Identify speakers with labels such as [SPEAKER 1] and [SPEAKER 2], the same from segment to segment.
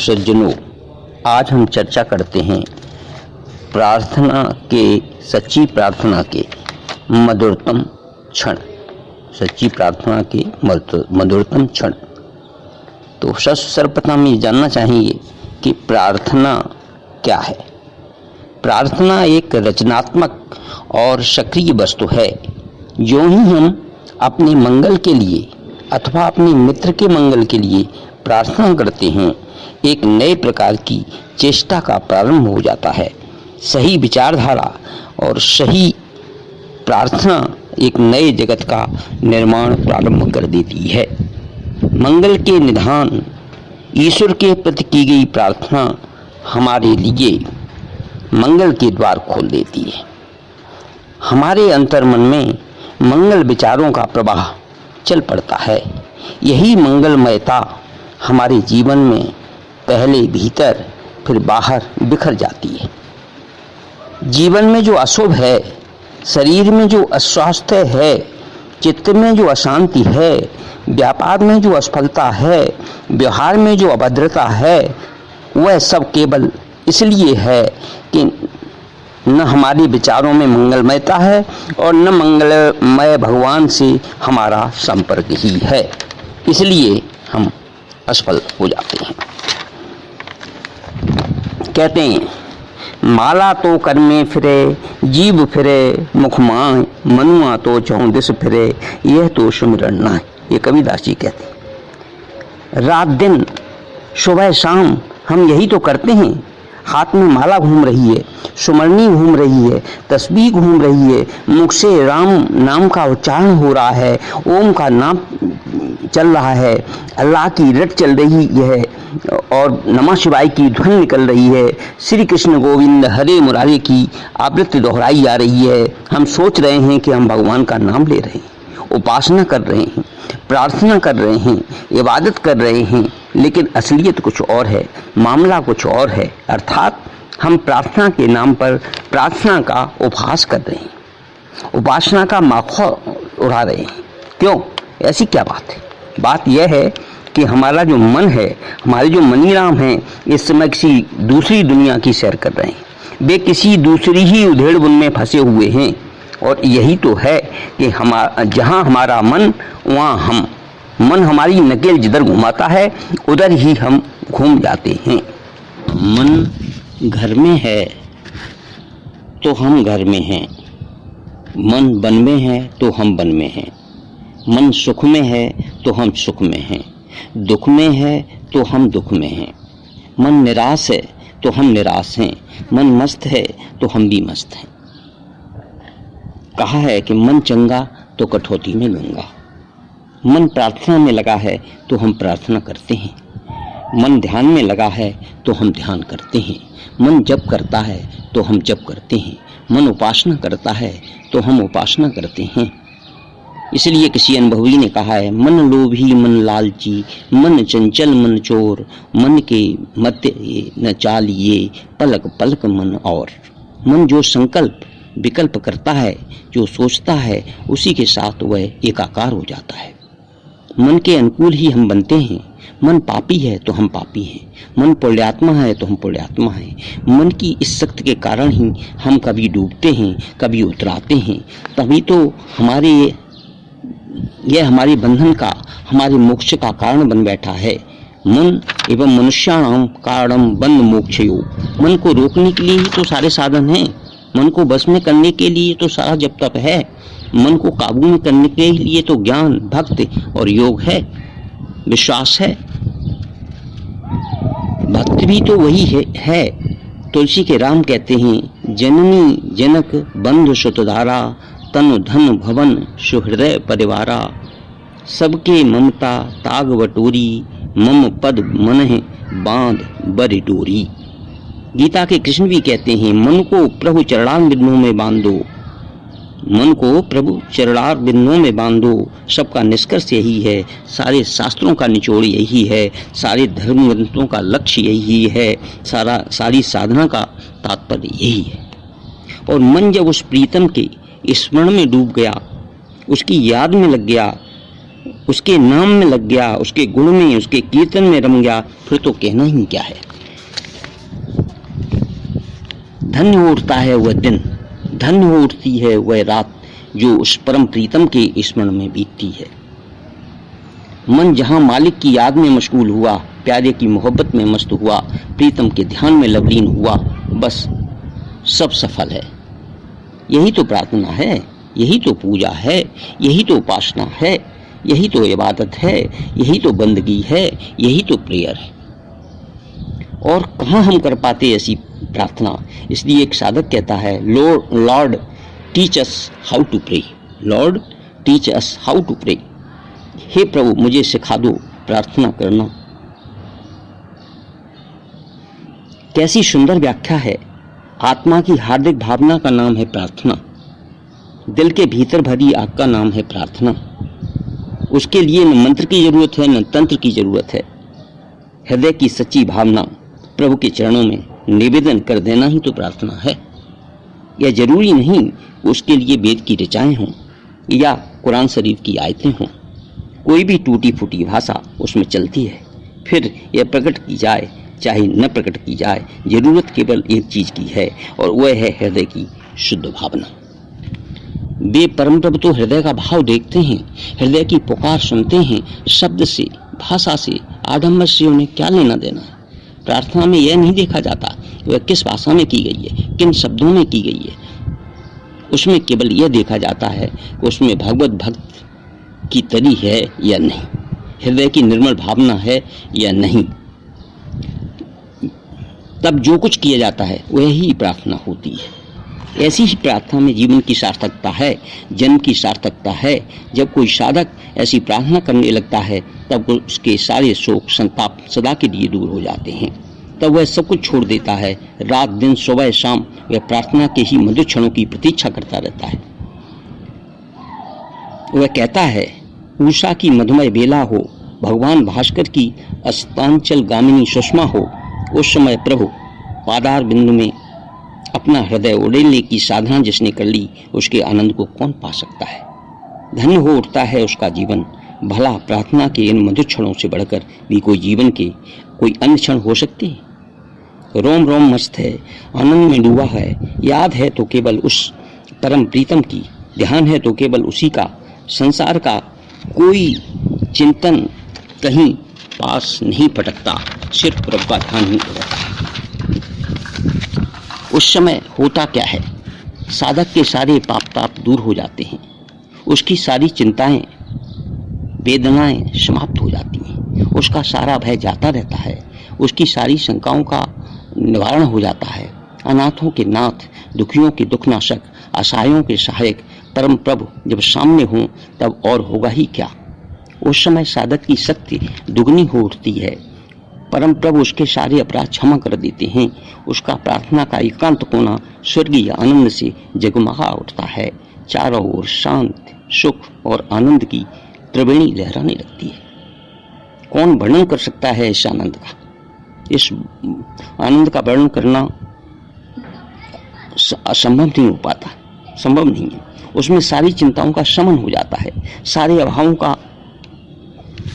[SPEAKER 1] सज्जनों, आज हम चर्चा करते हैं प्रार्थना के सच्ची प्रार्थना के मधुरतम क्षण। सच्ची प्रार्थना के मधुरतम क्षण। तो सर्वप्रथम ये जानना चाहिए कि प्रार्थना क्या है। प्रार्थना एक रचनात्मक और सक्रिय वस्तु है। जो ही हम अपने मंगल के लिए अथवा अपने मित्र के मंगल के लिए प्रार्थना करते हैं, एक नए प्रकार की चेष्टा का प्रारंभ हो जाता है। सही विचारधारा और सही प्रार्थना एक नए जगत का निर्माण प्रारंभ कर देती है। मंगल के निधान ईश्वर के प्रति की गई प्रार्थना हमारे लिए मंगल के द्वार खोल देती है। हमारे अंतर्मन में मंगल विचारों का प्रवाह चल पड़ता है। यही मंगलमयता हमारे जीवन में पहले भीतर फिर बाहर बिखर जाती है। जीवन में जो अशुभ है, शरीर में जो अस्वास्थ्य है, चित्त में जो अशांति है, व्यापार में जो असफलता है, व्यवहार में जो अभद्रता है, वह सब केवल इसलिए है कि न हमारे विचारों में मंगलमयता है और न मंगलमय भगवान से हमारा संपर्क ही है। इसलिए हम असफल हो जाते हैं। कहते हैं, माला तो कर में फिरे, जीव फिरे मुख माय, मनुआ तो चौदिस फिरे, यह तो सुमिरन ना। ये कबीरदास जी कहते हैं। रात दिन सुबह शाम हम यही तो करते हैं। हाथ में माला घूम रही है, सुमरनी घूम रही है, तस्बीह घूम रही है, मुख से राम नाम का उच्चारण हो रहा है, ओम का नाम चल रहा है, अल्लाह की रट चल रही है और नमः शिवाय की ध्वनि निकल रही है, श्री कृष्ण गोविंद हरे मुरारे की आवृत्ति दोहराई जा रही है। हम सोच रहे हैं कि हम भगवान का नाम ले रहे हैं, उपासना कर रहे हैं, प्रार्थना कर रहे हैं, इबादत कर रहे हैं, लेकिन असलियत कुछ और है, मामला कुछ और है। अर्थात हम प्रार्थना के नाम पर प्रार्थना का उपहास कर रहे हैं, उपासना का माखौ उड़ा रहे हैं। क्यों? ऐसी क्या बात है? बात यह है कि हमारा जो मन है, हमारे जो मनीराम हैं, इस समय किसी दूसरी दुनिया की सैर कर रहे हैं। वे किसी दूसरी ही उधेड़ बुन में फंसे हुए हैं। और यही तो है कि जहाँ हमारा मन वहाँ हम। मन हमारी नकेल जिधर घुमाता है उधर ही हम घूम जाते हैं। मन घर में है तो हम घर में हैं, मन वन में है तो हम वन में हैं, मन सुख में है तो हम सुख में हैं, दुख में है तो हम दुख में हैं, मन निराश है तो हम निराश हैं, मन मस्त है तो हम भी मस्त हैं। कहा है कि मन चंगा तो कठौती में गंगा। मन प्रार्थना में लगा है तो हम प्रार्थना करते हैं, मन ध्यान में लगा है तो हम ध्यान करते हैं, मन जप करता है तो हम जप करते हैं, मन उपासना करता है तो हम उपासना करते हैं। इसलिए किसी अनुभवी ने कहा है, मन लोभी मन लालची, मन चंचल मन चोर, मन के मध्य न चालिए, पलक पलक मन और। मन जो संकल्प विकल्प करता है, जो सोचता है, उसी के साथ वह एकाकार हो जाता है। मन के अनुकूल ही हम बनते हैं। मन पापी है तो हम पापी हैं, मन पुण्यात्मा है तो हम पुण्यात्मा हैं। मन की इस शक्ति के कारण ही हम कभी डूबते हैं, कभी उतराते हैं। तभी तो यह हमारे बंधन का, हमारे मोक्ष का कारण बन बैठा है। मन एवं मनुष्याणाम कारणम बंध मोक्षयो। मन को रोकने के लिए ही तो सारे साधन हैं। मन को बस में करने के लिए तो सारा जप तप है। मन को काबू में करने के लिए तो ज्ञान, भक्ति और योग है, विश्वास है। भक्ति भी तो वही है। तुलसी के राम कहते हैं, जननी जनक बंधु सुतधारा, तनु धन भवन सुहृदय परिवारा, सबके ममता ताग बटोरी, मम पद मन बांध बरि डोरी। गीता के कृष्ण भी कहते हैं, मन को प्रभु चरणारविंदों में बांधो, मन को प्रभु चरणारविंदों में बांधो। सबका निष्कर्ष यही है, सारे शास्त्रों का निचोड़ यही है, सारे धर्म ग्रंथों का लक्ष्य यही है, सारी साधना का तात्पर्य यही है। और मन जब उस प्रीतम के स्मरण में डूब गया, उसकी याद में लग गया, उसके नाम में लग गया, उसके गुण में, उसके कीर्तन में रम गया, फिर तो कहना ही क्या है। धन्य उठता है वह दिन, धन्य उठती है वह रात, जो उस परम प्रीतम के स्मरण में बीतती है। मन जहां मालिक की याद में मशगूल हुआ, प्यारे की मोहब्बत में मस्त हुआ, प्रीतम के ध्यान में लवलीन हुआ, बस सब सफल है। यही तो प्रार्थना है, यही तो पूजा है, यही तो उपासना है, यही तो इबादत है, यही तो बंदगी है, यही तो प्रेयर है। और कहाँ हम कर पाते ऐसी प्रार्थना। इसलिए एक साधक कहता है, lord teach us how to pray, lord teach us how to pray. हे प्रभु मुझे सिखा दो प्रार्थना करना। कैसी सुंदर व्याख्या है। आत्मा की हार्दिक भावना का नाम है प्रार्थना, दिल के भीतर भरी आग का नाम है प्रार्थना। उसके लिए न मंत्र की जरूरत है, न तंत्र की जरूरत है। हृदय की सच्ची भावना प्रभु के चरणों में निवेदन कर देना ही तो प्रार्थना है। यह जरूरी नहीं उसके लिए वेद की ऋचाएं हों या कुरान शरीफ की आयतें हों। कोई भी टूटी फूटी भाषा उसमें चलती है, फिर यह प्रकट की जाए चाहे न प्रकट की जाए, जरूरत केवल एक चीज की है और वह है हृदय की शुद्ध भावना। वे परम प्रभु तो हृदय का भाव देखते हैं, हृदय की पुकार सुनते हैं। शब्द से, भाषा से, आडंबर से उन्हें क्या लेना देना है। प्रार्थना में यह नहीं देखा जाता वह किस भाषा में की गई है, किन शब्दों में की गई है। उसमें केवल यह देखा जाता है कि उसमें भगवत भक्त की तरी है या नहीं, हृदय की निर्मल भावना है या नहीं। तब जो कुछ किया जाता है वही प्रार्थना होती है। ऐसी ही प्रार्थना में जीवन की सार्थकता है, जन्म की सार्थकता है। जब कोई साधक ऐसी प्रार्थना करने लगता है तब उसके सारे शोक संताप सदा के लिए दूर हो जाते हैं। तब वह सब कुछ छोड़ देता है। रात दिन सुबह शाम वह प्रार्थना के ही मधुर क्षणों की प्रतीक्षा करता रहता है। वह कहता है, उषा की मधुमय बेला हो, भगवान भास्कर की अस्तांचल गामिनी सुषमा हो, उस समय प्रभु पादार बिंदु में अपना हृदय उड़ेलने की साधना जिसने कर ली, उसके आनंद को कौन पा सकता है। धन्य हो उठता है उसका जीवन। भला प्रार्थना के इन मधुर क्षणों से बढ़कर भी कोई जीवन के कोई अन्य क्षण हो सकते हैं। रोम रोम मस्त है, आनंद में डूबा है, याद है तो केवल उस परम प्रीतम की, ध्यान है तो केवल उसी का। संसार का कोई चिंतन कहीं पास नहीं पटकता, सिर्फ प्रभु का ध्यान ही रहता है। उस समय होता क्या है, साधक के सारे पाप ताप दूर हो जाते हैं, उसकी सारी चिंताएं वेदनाएं समाप्त हो जाती हैं, उसका सारा भय जाता रहता है, उसकी सारी शंकाओं का निवारण हो जाता है। अनाथों के नाथ, दुखियों के दुखनाशक, असहायों के सहायक परम प्रभु जब सामने हों तब और होगा ही क्या। उस समय साधक की शक्ति दुगनी हो उठती है। परम प्रभु उसके सारे अपराध क्षमा कर देते हैं। उसका प्रार्थना का एकांत कोना स्वर्गीय आनंद से जगमगा उठता है। चारों ओर शांत, सुख और आनंद की त्रिवेणी लहराने लगती है। कौन वर्णन कर सकता है इस आनंद का। इस आनंद का वर्णन करना असंभव नहीं हो पाता, संभव नहीं है। उसमें सारी चिंताओं का शमन हो जाता है, सारे अभावों का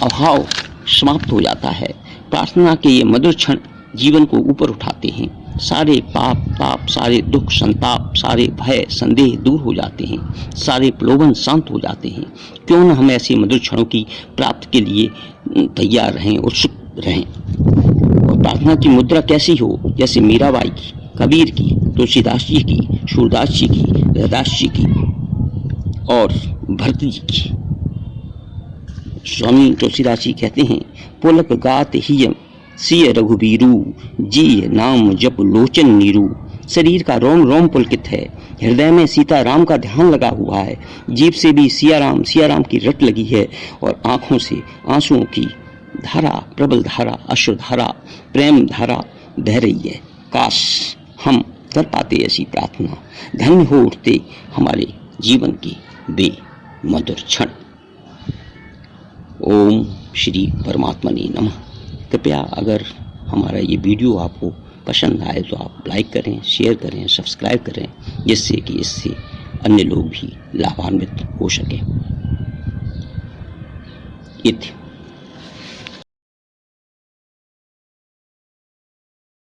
[SPEAKER 1] अभाव समाप्त हो जाता है। प्रार्थना के ये मधुर क्षण जीवन को ऊपर उठाते हैं। सारे पाप ताप, सारे दुख संताप, सारे भय संदेह दूर हो जाते हैं, सारे प्रलोभन शांत हो जाते हैं। क्यों न हम ऐसे मधुर क्षणों की प्राप्ति के लिए तैयार रहें, उत्सुक रहें। और प्रार्थना की मुद्रा कैसी हो, जैसे मीराबाई की, कबीर की, तुलसीदास जी की, सूरदास जी की, रविदास जी की और भरत जी की। स्वामी तुलसीदास जी कहते हैं, पुलक गात हिय सिय रघुबीरू, जी नाम जप लोचन नीरू। शरीर का रोम रोम पुलकित है, हृदय में सीता राम का ध्यान लगा हुआ है, जीभ से भी सिया राम की रट लगी है और आंखों से आंसुओं की धारा, प्रबल धारा, अश्रु धारा, प्रेम धारा बह रही है। काश हम कर पाते ऐसी प्रार्थना, धन्य हो उठते हमारे जीवन के वे मधुर क्षण। ओम श्री परमात्मने नमः। कृपया अगर हमारा ये वीडियो आपको पसंद आए तो आप लाइक करें, शेयर करें, सब्सक्राइब करें, जिससे कि इससे अन्य लोग भी लाभान्वित हो सकें। इति।